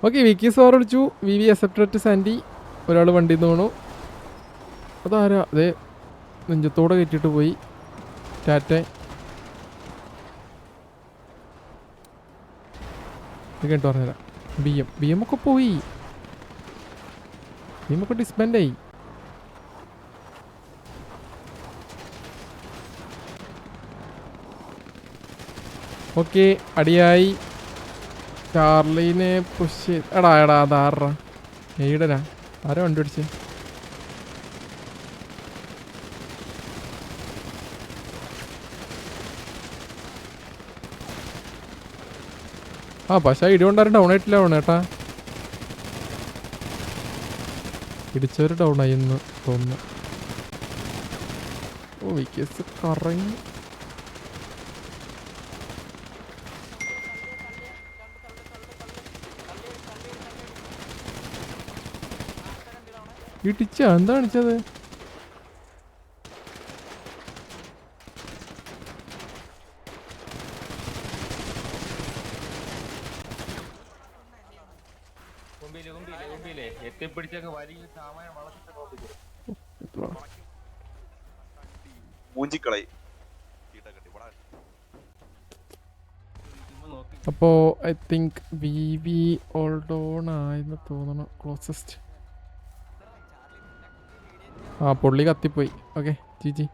Okay Vicky sir വിളിച്ചു. We we accepted Sandy. ഒരാൾ വണ്ടി തോണു. അതാരാ? അതെ നെഞ്ചത്തോടെ കയറ്റിട്ട് പോയി. ടാറ്റ. കേട്ടോ പറഞ്ഞുതരാം. ബി എം ഒക്കെ പോയി. ബി എം ഒക്കെ ഡിസ്ബൻഡായി. ഓക്കെ അടിയായി. ചാർലിനെ പുഷ് എടാ അതാറാ എയ്ഡനാ? ആരോ കണ്ടുപിടിച്ചേ? പക്ഷെ ഇടികൊണ്ടാരും ഡൗൺ ആയിട്ടില്ല ഏട്ടാ. ഇടിച്ചവര് ഡൗൺ ആയി എന്ന് തോന്നുന്നു. ഓ വിക്കസ് കറങ്ങി. ഇടിച്ച എന്താ കാണിച്ചത്? അപ്പോ I think we we hold on ആയെന്ന് തോന്നണം. ക്ലോസസ്റ്റ്. പുള്ളി കത്തിപ്പോയി. Okay G G.